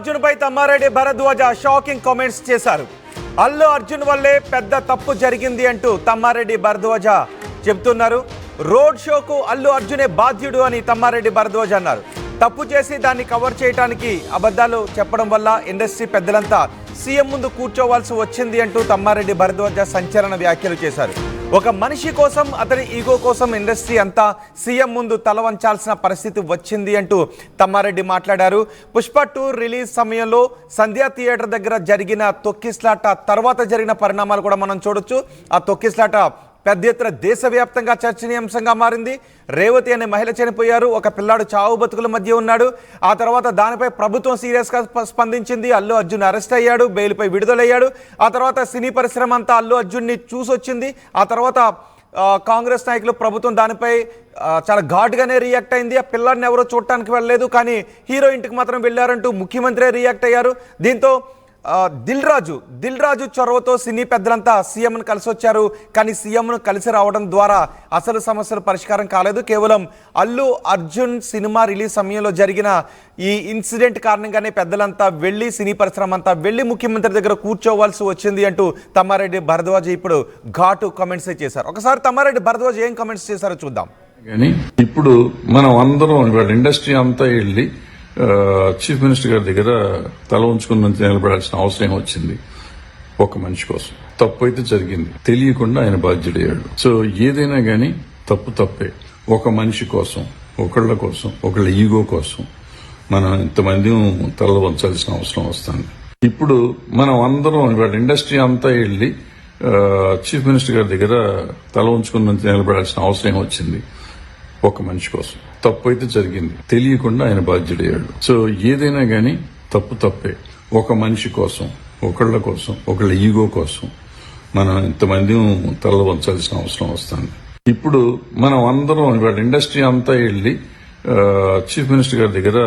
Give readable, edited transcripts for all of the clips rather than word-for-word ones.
అర్జున్ పై Tammareddy Bharadwaj shocking comments చేశారు. అల్లు అర్జున్ వల్లే పెద్ద తప్పు జరిగింది అంటూ తమ్మారెడ్డి భరద్వాజ చెబుతున్నారు. రోడ్ షోకు అల్లు అర్జునే బాధ్యుడు అని తమ్మారెడ్డి భరద్వాజ అన్నారు. తప్పు చేసి దాన్ని కవర్ చేయడానికి అబద్ధాలు చెప్పడం వల్ల ఇండస్ట్రీ పెద్దలంతా సీఎం ముందు కూర్చోవాల్సి వచ్చింది అంటూ తమ్మారెడ్డి భరద్వాజ సంచలన వ్యాఖ్యలు చేశారు. ఒక మనిషి కోసం, అతని ఈగో కోసం ఇండస్ట్రీ అంతా సీఎం ముందు తల వంచాల్సిన పరిస్థితి వచ్చింది అంటూ తమ్మారెడ్డి మాట్లాడారు. పుష్ప 2 రిలీజ్ సమయంలో సంధ్యా థియేటర్ దగ్గర జరిగిన తొక్కిస్లాట తర్వాత జరిగిన పరిణామాలు కూడా మనం చూడొచ్చు. ఆ తొక్కిస్లాట పెద్ద ఎత్తున దేశవ్యాప్తంగా చర్చనీయాంశంగా మారింది. రేవతి అనే మహిళ చనిపోయారు. ఒక పిల్లాడు చావు బతుకుల మధ్య ఉన్నాడు. ఆ తర్వాత దానిపై ప్రభుత్వం సీరియస్గా స్పందించింది. అల్లు అర్జున్ అరెస్ట్ అయ్యాడు, బెయిల్పై విడుదలయ్యాడు. ఆ తర్వాత సినీ పరిశ్రమ అంతా అల్లు అర్జున్ని చూసొచ్చింది. ఆ తర్వాత కాంగ్రెస్ నాయకులు, ప్రభుత్వం దానిపై చాలా ఘాటుగానే రియాక్ట్ అయింది. ఆ పిల్లాడిని ఎవరో చూడటానికి వెళ్ళలేదు, కానీ హీరో ఇంటికి మాత్రం వెళ్ళారంటూ ముఖ్యమంత్రి రియాక్ట్ అయ్యారు. దీంతో దిల్ రాజు చొరవతో సినీ పెద్దలంతా సీఎంను కలిసి వచ్చారు. కానీ సీఎంను కలిసి రావడం ద్వారా అసలు సమస్యలు పరిష్కారం కాలేదు. కేవలం అల్లు అర్జున్ సినిమా రిలీజ్ సమయంలో జరిగిన ఈ ఇన్సిడెంట్ కారణంగానే పెద్దలంతా వెళ్ళి, సినీ పరిశ్రమ అంతా వెళ్ళి ముఖ్యమంత్రి దగ్గర కూర్చోవలసి వచ్చింది అంటూ తమ్మారెడ్డి భరద్వాజ ఇప్పుడు ఘాటు కామెంట్స్ చేశారు. ఒకసారి తమ్మారెడ్డి భరద్వాజ ఏం కామెంట్స్ చేశారో చూద్దాం. కానీ ఇప్పుడు మనం అందరం ఇండస్ట్రీ అంతా వెళ్ళి చీఫ్ మినిస్టర్ గారి దగ్గర తల ఉంచుకుని నిలబడాల్సిన అవసరం వచ్చింది. ఒక మనిషి కోసం తప్పు అయితే జరిగింది, తెలియకుండా ఆయన బాధ్యుడయ్యాడు. సో ఏదైనా గానీ తప్పే. ఒక మనిషి కోసం, ఒకళ్ళ ఈగో కోసం మనం ఇంతమంది తల వంచాల్సిన అవసరం వస్తుంది. ఇప్పుడు మనం అందరం ఇండస్ట్రీ అంతా వెళ్ళి చీఫ్ మినిస్టర్ గారి దగ్గర తల ఉంచుకుని నిలబడాల్సిన అవసరం వచ్చింది. ఒక మనిషి కోసం తప్పు అయితే జరిగింది, తెలియకుండా ఆయన బాధ్యుడయ్యాడు. సో ఏదైనా గానీ తప్పే. ఒక మనిషి కోసం, ఒకళ్ళ ఈగో కోసం మనం ఇంతమంది తల వంచాల్సిన అవసరం వస్తుంది. ఇప్పుడు మనం అందరం ఇండస్ట్రీ అంతా వెళ్ళి చీఫ్ మినిస్టర్ గారి దగ్గర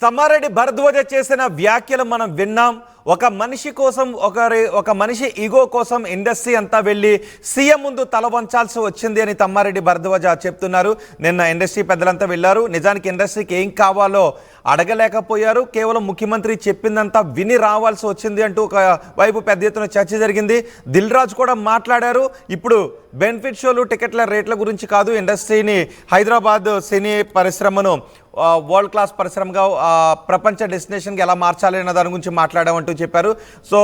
తమ్మారెడ్డి భరద్వాజ చేసిన వ్యాఖ్యలు మనం విన్నాం. ఒక మనిషి కోసం, ఒక మనిషి ఈగో కోసం ఇండస్ట్రీ అంతా వెళ్ళి సీఎం ముందు తల వంచాల్సి వచ్చింది అని తమ్మారెడ్డి భరద్వాజ చెప్తున్నారు. నిన్న ఇండస్ట్రీ పెద్దలంతా వెళ్ళారు. నిజానికి ఇండస్ట్రీకి ఏం కావాలో అడగలేకపోయారు. కేవలం ముఖ్యమంత్రి చెప్పిందంతా విని రావాల్సి వచ్చింది అంటూ ఒక వైపు పెద్ద ఎత్తున చర్చ జరిగింది. దిల్ రాజు కూడా మాట్లాడారు. ఇప్పుడు బెనిఫిట్ షోలు, టికెట్ల రేట్ల గురించి కాదు, ఇండస్ట్రీని, హైదరాబాద్ సినీ పరిశ్రమను వరల్డ్ క్లాస్ పరిశ్రమగా, ప్రపంచ డెస్టినేషన్గా ఎలా మార్చాలి అన్న దాని గురించి మాట్లాడామంటూ చెప్పారు. సో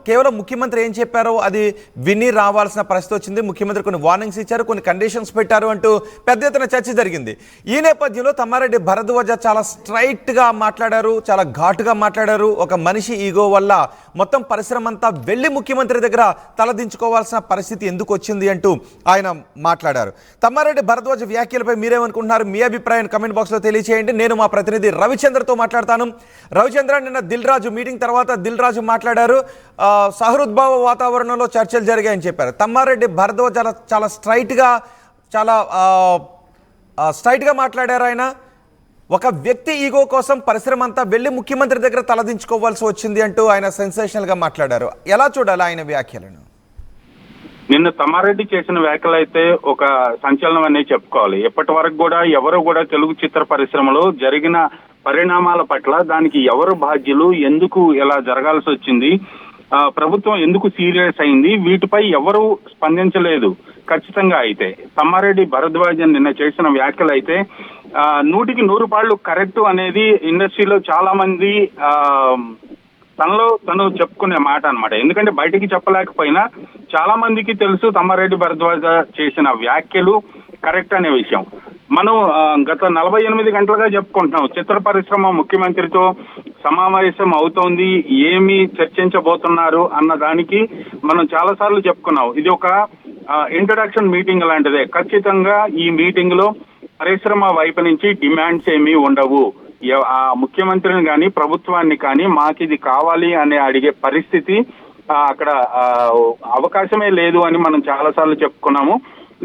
కేవలం ముఖ్యమంత్రి ఏం చెప్పారో అది విని రావాల్సిన పరిస్థితి వచ్చింది. ముఖ్యమంత్రి కొన్ని వార్నింగ్స్ ఇచ్చారు, కొన్ని కండిషన్స్ పెట్టారు అంటూ పెద్ద ఎత్తున చర్చ జరిగింది. ఈ నేపథ్యంలో తమ్మారెడ్డి భరద్వాజ చాలా స్ట్రైట్గా మాట్లాడారు, చాలా ఘాటుగా మాట్లాడారు. ఒక మనిషి ఈగో వల్ల మొత్తం పరిశ్రమ అంతా వెళ్ళి ముఖ్యమంత్రి దగ్గర తలదించుకోవాల్సిన పరిస్థితి ఎందుకు వచ్చింది అంటూ ఆయన మాట్లాడారు. తమ్మారెడ్డి భరద్వాజ వ్యాఖ్యలపై మీరేమనుకుంటున్నారు? మీ అభిప్రాయం కమెంట్ బాక్స్లో తెలియజేయండి. నేను మా ప్రతినిధి రవిచంద్రతో మాట్లాడతాను. రవిచంద్ర, నిన్న దిల్ రాజు మీటింగ్ తర్వాత దిల్ రాజు మాట్లాడారు. సహృద్భావ వాతావరణంలో చర్చలు జరిగాయని చెప్పారు. తమ్మారెడ్డి భరద్వాజ చాలా స్ట్రైట్గా మాట్లాడారు. ఆయన ఒక వ్యక్తి ఈగో కోసం పరిశ్రమ అంతా వెళ్ళి ముఖ్యమంత్రి దగ్గర తలదించుకోవాల్సి వచ్చింది అంటూ ఆయన సెన్సేషనల్గా మాట్లాడారు. ఎలా చూడాలి ఆయన వ్యాఖ్యలను? నిన్న తమ్మారెడ్డి చేసిన వ్యాఖ్యలు అయితే ఒక సంచలనం అనే చెప్పుకోవాలి. ఎప్పటి వరకు కూడా ఎవరు కూడా తెలుగు చిత్ర పరిశ్రమలో జరిగిన పరిణామాల పట్ల దానికి ఎవరు బాధ్యులు, ఎందుకు ఇలా జరగాల్సి వచ్చింది, ప్రభుత్వం ఎందుకు సీరియస్ అయింది, వీటిపై ఎవరు స్పందించలేదు. ఖచ్చితంగా అయితే తమ్మారెడ్డి భరద్వాజ నిన్న చేసిన వ్యాఖ్యలు అయితే 100కి 100 పాళ్ళు కరెక్ట్ అనేది ఇండస్ట్రీలో చాలా మంది తను చెప్పుకునే మాట అన్నమాట. ఎందుకంటే బయటికి చెప్పలేకపోయినా చాలా మందికి తెలుసు తమ్మారెడ్డి భరద్వాజ చేసిన వ్యాఖ్యలు కరెక్ట్ అనే విషయం. మనం గత 48 గంటలుగా చెప్పుకుంటున్నాం, చిత్ర పరిశ్రమ ముఖ్యమంత్రితో సమావేశం అవుతోంది, ఏమి చర్చించబోతున్నారు అన్న దానికి మనం చాలా సార్లు చెప్పుకున్నాం. ఇది ఒక ఇంట్రడక్షన్ మీటింగ్ లాంటిదే. ఖచ్చితంగా ఈ మీటింగ్ లో పరిశ్రమ వైపు నుంచి డిమాండ్స్ ఏమీ ఉండవు. ఆ ముఖ్యమంత్రిని కానీ ప్రభుత్వాన్ని కానీ మాకు ఇది కావాలి అని అడిగే పరిస్థితి అక్కడ అవకాశమే లేదు అని మనం చాలా సార్లు చెప్పుకున్నాము.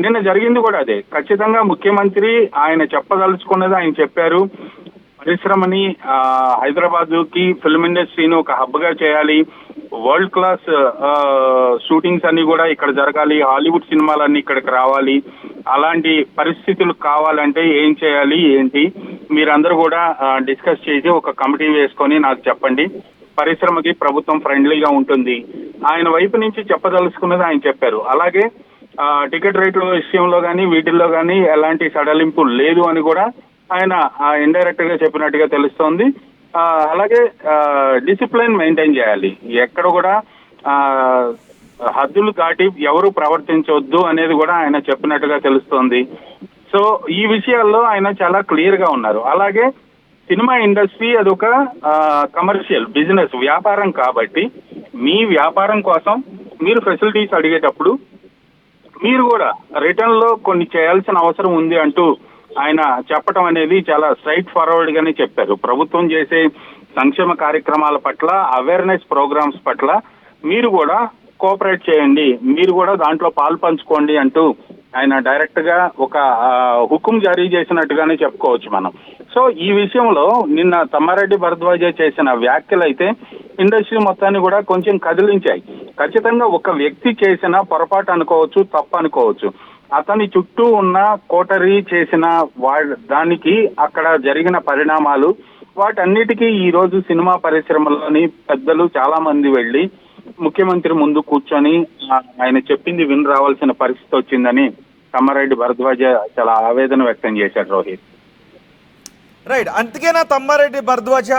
నిన్న జరిగింది కూడా అదే. ఖచ్చితంగా ముఖ్యమంత్రి ఆయన చెప్పదలుచుకున్నది ఆయన చెప్పారు. పరిశ్రమని, హైదరాబాద్ కి ఫిల్మ్ ఇండస్ట్రీని ఒక హబ్ గా చేయాలి, వరల్డ్ క్లాస్ షూటింగ్స్ అన్ని కూడా ఇక్కడ జరగాలి, హాలీవుడ్ సినిమాలన్నీ ఇక్కడికి రావాలి, అలాంటి పరిస్థితులు కావాలంటే ఏం చేయాలి ఏంటి మీరందరూ కూడా డిస్కస్ చేసి ఒక కమిటీ వేసుకొని నాకు చెప్పండి. పరిశ్రమకి ప్రభుత్వం ఫ్రెండ్లీగా ఉంటుంది. ఆయన వైపు నుంచి చెప్పదలుచుకున్నది ఆయన చెప్పారు. అలాగే టికెట్ రేట్ల విషయంలో కానీ వీటిల్లో కానీ ఎలాంటి సడలింపు లేదు అని కూడా ఆయన ఇండైరెక్ట్ గా చెప్పినట్టుగా తెలుస్తోంది. అలాగే డిసిప్లిన్ మెయింటైన్ చేయాలి, ఎక్కడ కూడా హద్దులు దాటి ఎవరు ప్రవర్తించవద్దు అనేది కూడా ఆయన చెప్పినట్టుగా తెలుస్తోంది. సో ఈ విషయాల్లో ఆయన చాలా క్లియర్ గా ఉన్నారు. అలాగే సినిమా ఇండస్ట్రీ అదొక కమర్షియల్ బిజినెస్, వ్యాపారం కాబట్టి మీ వ్యాపారం కోసం మీరు ఫెసిలిటీస్ అడిగేటప్పుడు మీరు కూడా రిటర్న్ లో కొన్ని చేయాల్సిన అవసరం ఉంది అంటూ ఆయన చెప్పడం అనేది చాలా స్ట్రైట్ ఫార్వర్డ్ గానే చెప్పారు. ప్రభుత్వం చేసే సంక్షేమ కార్యక్రమాల పట్ల, అవేర్నెస్ ప్రోగ్రామ్స్ పట్ల మీరు కూడా కోఆపరేట్ చేయండి, మీరు కూడా దాంట్లో పాలు పంచుకోండి అంటూ ఆయన డైరెక్ట్ గా ఒక హుకుం జారీ చేసినట్టుగానే చెప్పుకోవచ్చు మనం. సో ఈ విషయంలో నిన్న తమ్మారెడ్డి భరద్వాజ చేసిన వ్యాఖ్యలు అయితే ఇండస్ట్రీ మొత్తాన్ని కూడా కొంచెం కదిలించాయి. ఖచ్చితంగా ఒక వ్యక్తి చేసిన పొరపాటు అనుకోవచ్చు, తప్పు అనుకోవచ్చు. అతని చుట్టూ ఉన్న కోటరీ చేసిన దానికి అక్కడ జరిగిన పరిణామాలు వాటన్నిటికీ ఈ రోజు సినిమా పరిశ్రమలోని పెద్దలు చాలా మంది వెళ్లి ముఖ్యమంత్రి ముందు కూర్చొని ఆయన చెప్పింది విని రావాల్సిన పరిస్థితి వచ్చిందని తమ్మారెడ్డి భరద్వాజ చాలా ఆవేదన వ్యక్తం చేశాడు. రోహిత్ రైట్, అందుకేనా తమ్మారెడ్డి భరద్వాజ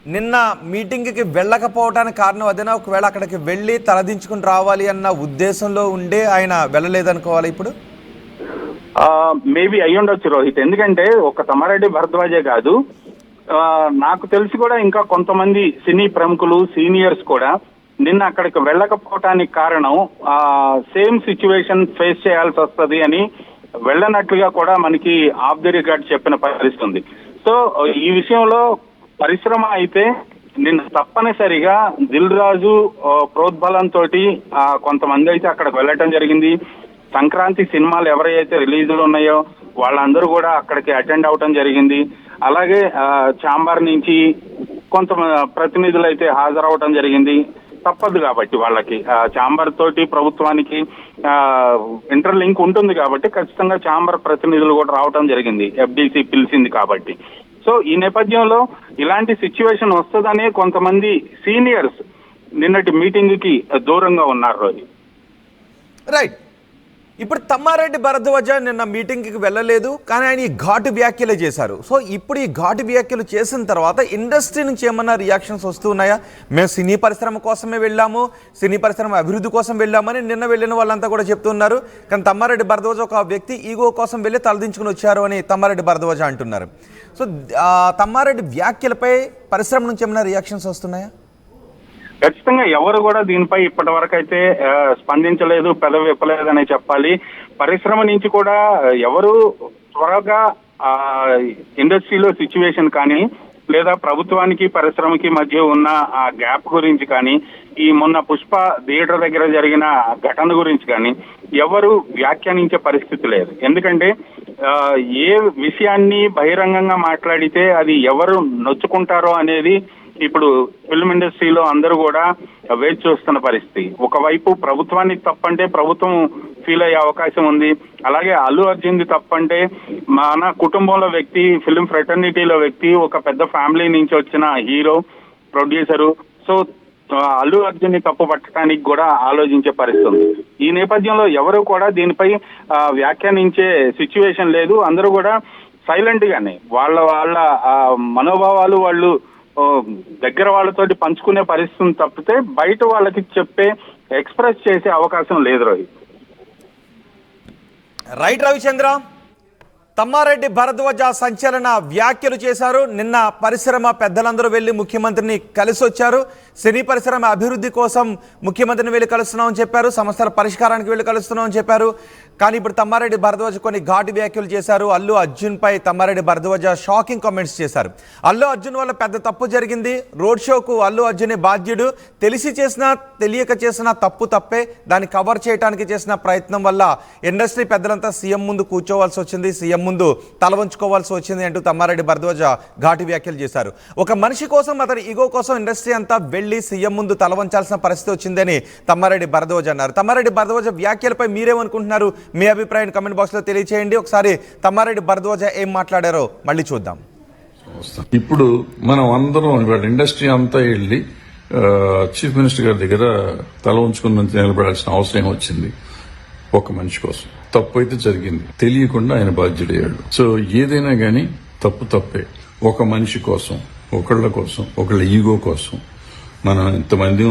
నిన్న మీటింగ్కి వెళ్ళకపోవడానికి కారణం అదేనా? ఒకవేళ అక్కడికి వెళ్ళి తలదించుకుని రావాలి అన్న ఉద్దేశంలో ఉండే ఆయన వెళ్ళలేదనుకోవాలి ఇప్పుడు? మేబీ అయ్యి ఉండొచ్చు రోహిత్. ఎందుకంటే ఒక తమ్మారెడ్డి భరద్వాజే కాదు, నాకు తెలిసి కూడా ఇంకా కొంతమంది సినీ ప్రముఖులు, సీనియర్స్ కూడా నిన్న అక్కడికి వెళ్ళకపోవటానికి కారణం సేమ్ సిచ్యువేషన్ ఫేస్ చేయాల్సి వస్తుంది అని వెళ్ళనట్లుగా కూడా మనకి ఆఫ్ ది రికార్డ్ చెప్పిన పరిస్థితి ఉంది. సో ఈ విషయంలో పరిశ్రమ అయితే నిన్న తప్పనిసరిగా దిల్ రాజు ప్రోద్బలంతో కొంతమంది అయితే అక్కడికి వెళ్ళటం జరిగింది. సంక్రాంతి సినిమాలు ఎవరైతే రిలీజులు ఉన్నాయో వాళ్ళందరూ కూడా అక్కడికి అటెండ్ అవటం జరిగింది. అలాగే ఛాంబర్ నుంచి కొంత ప్రతినిధులు అయితే హాజరవటం జరిగింది. తప్పదు కాబట్టి వాళ్ళకి ఛాంబర్ తోటి ప్రభుత్వానికి ఇంటర్లింక్ ఉంటుంది కాబట్టి ఖచ్చితంగా ఛాంబర్ ప్రతినిధులు కూడా రావటం జరిగింది, ఎఫ్డిసి పిలిచింది కాబట్టి. సో ఈ నేపథ్యంలో ఇలాంటి సిచ్యువేషన్ వస్తుందనే కొంతమంది సీనియర్స్ నిన్నటి మీటింగ్ కి దూరంగా ఉన్నారు. రైట్, ఇప్పుడు తమ్మారెడ్డి భరద్వాజ నిన్న మీటింగ్కి వెళ్ళలేదు, కానీ ఆయన ఈ ఘాటు వ్యాఖ్యలే చేశారు. సో ఇప్పుడు ఈ ఘాటు వ్యాఖ్యలు చేసిన తర్వాత ఇండస్ట్రీ నుంచి ఏమన్నా రియాక్షన్స్ వస్తున్నాయా? మేము సినీ పరిశ్రమ కోసమే వెళ్ళాము, సినీ పరిశ్రమ అభివృద్ధి కోసం వెళ్ళామని నిన్న వెళ్ళిన వాళ్ళంతా కూడా చెప్తున్నారు. కానీ తమ్మారెడ్డి భరద్వాజ ఒక వ్యక్తి ఈగో కోసం వెళ్ళి తలదించుకుని వచ్చారు అని తమ్మారెడ్డి భరద్వాజ అంటున్నారు. సో తమ్మారెడ్డి వ్యాఖ్యలపై పరిశ్రమ నుంచి ఏమైనా రియాక్షన్స్ వస్తున్నాయా? ఖచ్చితంగా ఎవరు కూడా దీనిపై ఇప్పటి వరకు అయితే స్పందించలేదు, పెదవి విప్పలేదనే చెప్పాలి. పరిశ్రమ నుంచి కూడా ఎవరు త్వరగా ఇండస్ట్రీలో సిచ్యువేషన్ కానీ లేదా ప్రభుత్వానికి పరిశ్రమకి మధ్య ఉన్న ఆ గ్యాప్ గురించి కానీ, ఈ మొన్న పుష్ప థియేటర్ దగ్గర జరిగిన ఘటన గురించి కానీ ఎవరు వ్యాఖ్యానించే పరిస్థితి లేదు. ఎందుకంటే ఏ విషయాన్ని బహిరంగంగా మాట్లాడితే అది ఎవరు నొచ్చుకుంటారో అనేది ఇప్పుడు ఫిల్మ్ ఇండస్ట్రీలో అందరూ కూడా వేచి చూస్తున్న పరిస్థితి. ఒకవైపు ప్రభుత్వానికి తప్పంటే ప్రభుత్వం ఫీల్ అయ్యే అవకాశం ఉంది. అలాగే అల్లు అర్జున్ది తప్పంటే మన కుటుంబంలో వ్యక్తి, ఫిల్మ్ ఫ్రెటర్నిటీలో వ్యక్తి, ఒక పెద్ద ఫ్యామిలీ నుంచి వచ్చిన హీరో, ప్రొడ్యూసరు. సో అల్లు అర్జున్ని తప్పు పట్టడానికి కూడా ఆలోచించే పరిస్థితి ఉంది. ఈ నేపథ్యంలో ఎవరు కూడా దీనిపై వ్యాఖ్యానించే సిచ్యువేషన్ లేదు. అందరూ కూడా సైలెంట్ గానే వాళ్ళ మనోభావాలు వాళ్ళు దగ్గర వాళ్ళతోటి పంచుకునే పరిస్థితిని తప్పితే బయట వాళ్ళకి చెప్పే, ఎక్స్ప్రెస్ చేసే అవకాశం లేదు. రోహిత్ రైట్, రవిచంద్ర, తమ్మారెడ్డి భరద్వాజ సంచలన వ్యాఖ్యలు చేశారు. నిన్న పరిశ్రమ పెద్దలందరూ వెళ్ళి ముఖ్యమంత్రిని కలిసి వచ్చారు. సినీ పరిశ్రమ అభివృద్ధి కోసం ముఖ్యమంత్రిని వెళ్ళి కలుస్తున్నామని చెప్పారు, సమస్యల పరిష్కారానికి వెళ్ళి కలుస్తున్నామని చెప్పారు. కానీ ఇప్పుడు తమ్మారెడ్డి భరద్వాజ కొన్ని ఘాటు వ్యాఖ్యలు చేశారు. అల్లు అర్జున్ పై తమ్మారెడ్డి భరద్వాజ షాకింగ్ కామెంట్స్ చేశారు. అల్లు అర్జున్ వల్ల పెద్ద తప్పు జరిగింది, రోడ్ షోకు అల్లు అర్జునే బాధ్యుడు, తెలిసి చేసినా తెలియక చేసినా తప్పు తప్పే, దాన్ని కవర్ చేయడానికి చేసిన ప్రయత్నం వల్ల ఇండస్ట్రీ పెద్దలంతా సీఎం ముందు కూర్చోవాల్సి వచ్చింది, సీఎం ముందు తల వంచుకోవాల్సి వచ్చింది అంటూ తమ్మారెడ్డి భరద్వాజ ఘాటు వ్యాఖ్యలు చేశారు. ఒక మనిషి కోసం, అతని ఈగో కోసం ఇండస్ట్రీ అంతా వెళ్లి సీఎం ముందు తల వంచాల్సిన పరిస్థితి వచ్చిందని తమ్మారెడ్డి భరద్వాజ అన్నారు. తమ్మారెడ్డి భరద్వాజ వ్యాఖ్యలపై మీరేమనుకుంటున్నారు? మీ అభిప్రాయం కామెంట్ బాక్స్ లో తెలియచేయండి. ఒకసారి తమ్మారెడ్డి భరద్వాజ ఏం మాట్లాడారో మళ్ళీ చూద్దాం. ఇప్పుడు మనం అందరం ఇవాళ ఇండస్ట్రీ అంతా వెళ్ళి చీఫ్ మినిస్టర్ గారి దగ్గర తల ఉంచుకుని నిలబడాల్సిన అవసరం వచ్చింది. ఒక మనిషి కోసం తప్పు అయితే జరిగింది, తెలియకుండా ఆయన బాధ్యుడయ్యాడు. సో ఏదైనా గానీ తప్పే. ఒక మనిషి కోసం, ఒకళ్ళ ఈగో కోసం మనం ఇంతమంది